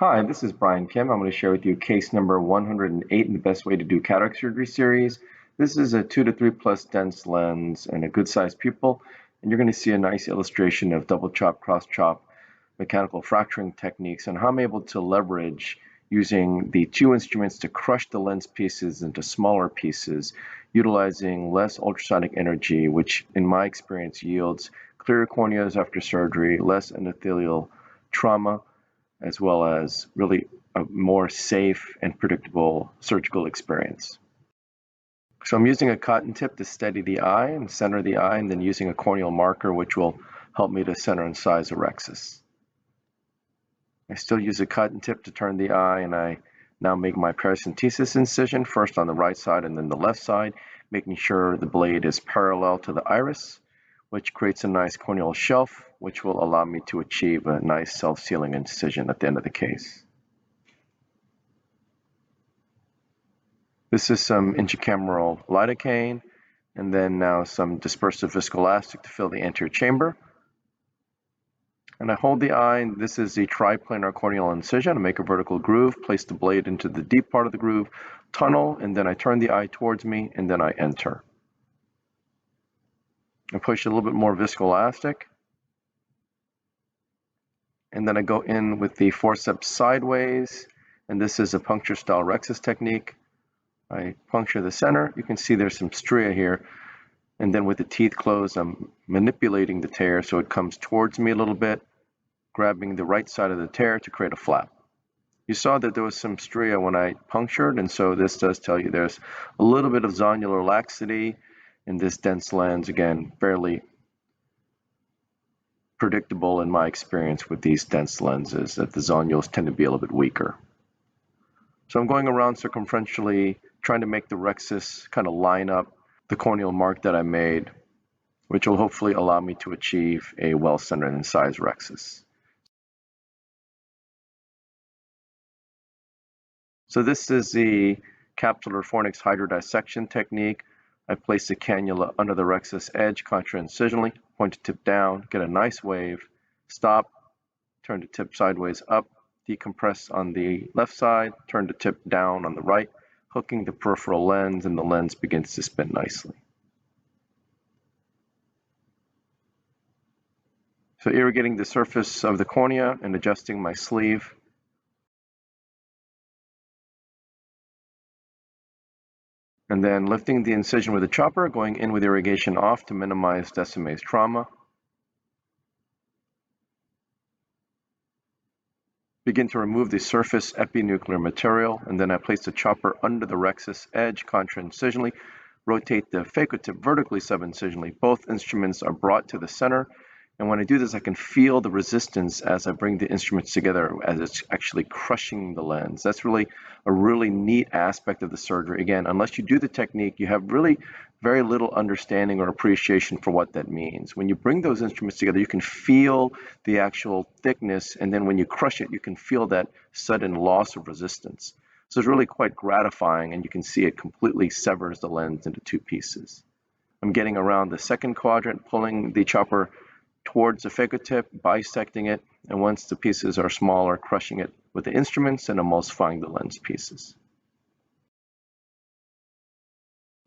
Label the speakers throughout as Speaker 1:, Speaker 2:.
Speaker 1: Hi, this is Brian Kim. I'm going to share with you case number 108 in the best way to do cataract surgery series. This is a 2 to 3 plus dense lens and a good sized pupil, and you're going to see a nice illustration of double chop, cross chop, mechanical fracturing techniques, and how I'm able to leverage using the two instruments to crush the lens pieces into smaller pieces, utilizing less ultrasonic energy, which in my experience yields clearer corneas after surgery, less endothelial trauma, as well as really a more safe and predictable surgical experience. So I'm using a cotton tip to steady the eye and center the eye, and then using a corneal marker, which will help me to center and size a rhexis. I still use a cotton tip to turn the eye, and I now make my paracentesis incision, first on the right side and then the left side, making sure the blade is parallel to the iris, which creates a nice corneal shelf, which will allow me to achieve a nice self-sealing incision at the end of the case. This is some intracameral lidocaine, and then now some dispersive viscoelastic to fill the anterior chamber. And I hold the eye, and this is the triplanar corneal incision. I make a vertical groove, place the blade into the deep part of the groove, tunnel, and then I turn the eye towards me, and then I enter. I push a little bit more viscoelastic, and then I go in with the forceps sideways, and this is a puncture style rhexis technique. I puncture the center. You can see there's some stria here, and then with the teeth closed, I'm manipulating the tear so it comes towards me a little bit, grabbing the right side of the tear to create a flap. You saw that there was some stria when I punctured, and so this does tell you there's a little bit of zonular laxity in this dense lens. Again, fairly predictable in my experience with these dense lenses, that the zonules tend to be a little bit weaker. So I'm going around circumferentially, trying to make the rhexis kind of line up the corneal mark that I made, which will hopefully allow me to achieve a well-centered and sized rhexis. So this is the capsulorhexis hydrodissection technique. I place the cannula under the rhexis edge contra-incisionally, point the tip down, get a nice wave, stop, turn the tip sideways up, decompress on the left side, turn the tip down on the right, hooking the peripheral lens, and the lens begins to spin nicely. So irrigating the surface of the cornea and adjusting my sleeve. And then lifting the incision with a chopper, going in with irrigation off to minimize Descemet's trauma. Begin to remove the surface epinuclear material, and then I place the chopper under the rhexis edge contra-incisionally, rotate the phaco-tip vertically sub-incisionally. Both instruments are brought to the center, and when I do this, I can feel the resistance as I bring the instruments together, as it's actually crushing the lens. That's really a really neat aspect of the surgery. Again, unless you do the technique, you have really very little understanding or appreciation for what that means. When you bring those instruments together, you can feel the actual thickness, and then when you crush it, you can feel that sudden loss of resistance. So it's really quite gratifying, and you can see it completely severs the lens into two pieces. I'm getting around the second quadrant, pulling the chopper towards the phaco-tip, bisecting it, and once the pieces are smaller, crushing it with the instruments and emulsifying the lens pieces.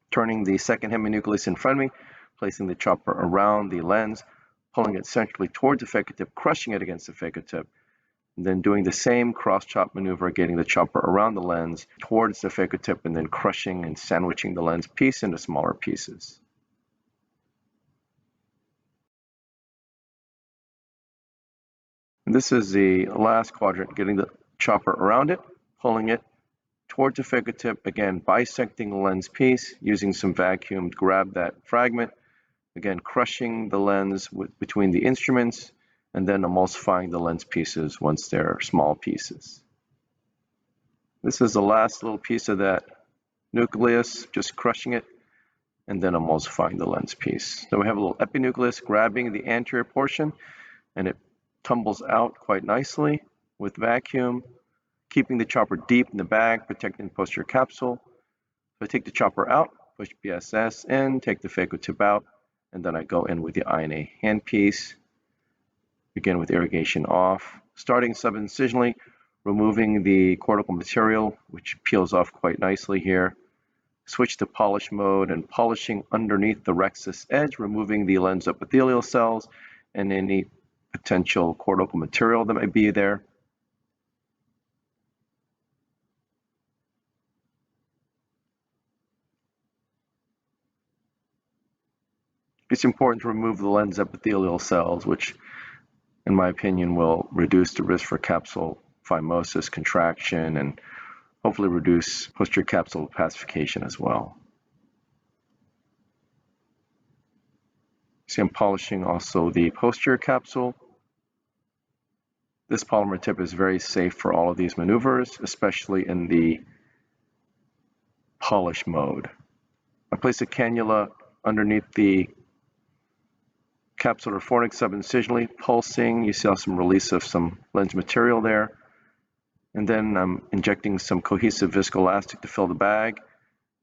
Speaker 1: Turning the second heminucleus in front of me, placing the chopper around the lens, pulling it centrally towards the phaco-tip, crushing it against the phaco-tip, and then doing the same cross-chop maneuver, getting the chopper around the lens towards the phaco-tip, and then crushing and sandwiching the lens piece into smaller pieces. And this is the last quadrant, getting the chopper around it, pulling it towards the phaco-tip, again bisecting the lens piece, using some vacuum to grab that fragment, again crushing the lens between the instruments, and then emulsifying the lens pieces once they're small pieces. This is the last little piece of that nucleus, just crushing it, and then emulsifying the lens piece. So we have a little epinucleus grabbing the anterior portion, and it tumbles out quite nicely with vacuum, keeping the chopper deep in the bag, protecting the posterior capsule. So I take the chopper out, push BSS in, take the phaco-tip out, and then I go in with the INA handpiece, begin with irrigation off, starting sub-incisionally, removing the cortical material, which peels off quite nicely here. Switch to polish mode and polishing underneath the rhexis edge, removing the lens epithelial cells and any potential cortical material that might be there. It's important to remove the lens epithelial cells, which in my opinion will reduce the risk for capsule phimosis, contraction, and hopefully reduce posterior capsule opacification as well. See, I'm polishing also the posterior capsule. This polymer tip is very safe for all of these maneuvers, especially in the polish mode. I place a cannula underneath the capsular fornix sub-incisionally, pulsing. You see some release of some lens material there. And then I'm injecting some cohesive viscoelastic to fill the bag.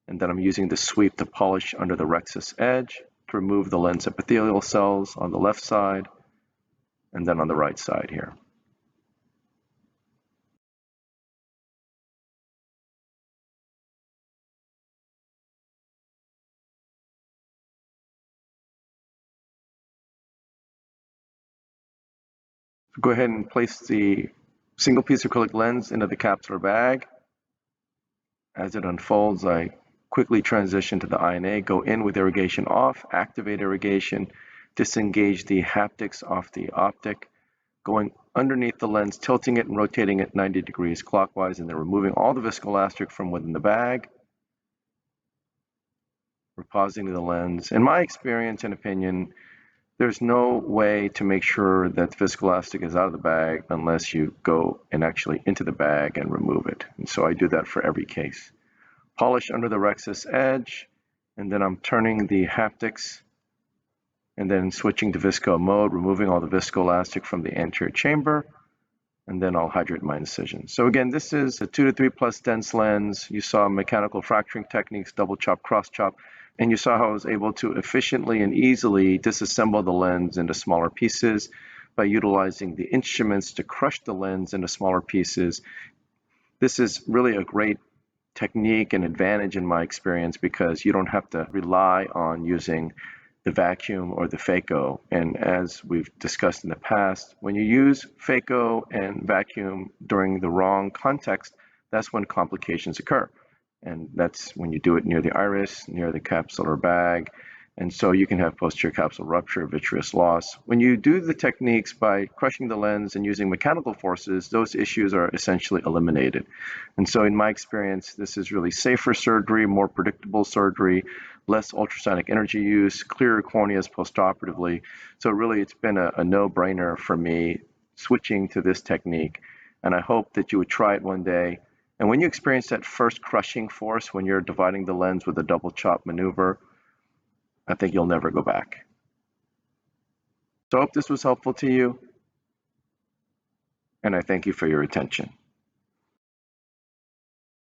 Speaker 1: And then I'm using the sweep to polish under the rhexis edge to remove the lens epithelial cells on the left side and then on the right side here. So go ahead and place the single piece acrylic lens into the capsular bag. As it unfolds, I quickly transition to the INA, go in with irrigation off, activate irrigation, disengage the haptics off the optic, going underneath the lens, tilting it and rotating it 90 degrees clockwise, and then removing all the viscoelastic from within the bag. Repositing the lens. In my experience and opinion, there's no way to make sure that the viscoelastic is out of the bag unless you go and actually into the bag and remove it. And so I do that for every case. Polish under the rhexis edge, and then I'm turning the haptics and then switching to visco mode, removing all the viscoelastic from the anterior chamber, and then I'll hydrate my incision. So again, this is a 2 to 3 plus dense lens. You saw mechanical fracturing techniques, double chop, cross chop, and you saw how I was able to efficiently and easily disassemble the lens into smaller pieces by utilizing the instruments to crush the lens into smaller pieces. This is really a great technique and advantage in my experience because you don't have to rely on using the vacuum or the phaco. And as we've discussed in the past, when you use phaco and vacuum during the wrong context, that's when complications occur. And that's when you do it near the iris, near the capsular bag. And so you can have posterior capsule rupture, vitreous loss. When you do the techniques by crushing the lens and using mechanical forces, those issues are essentially eliminated. And so in my experience, this is really safer surgery, more predictable surgery, less ultrasonic energy use, clearer corneas postoperatively. So really it's been a no-brainer for me switching to this technique. And I hope that you would try it one day. And when you experience that first crushing force when you're dividing the lens with a double chop maneuver, I think you'll never go back. So I hope this was helpful to you, and I thank you for your attention.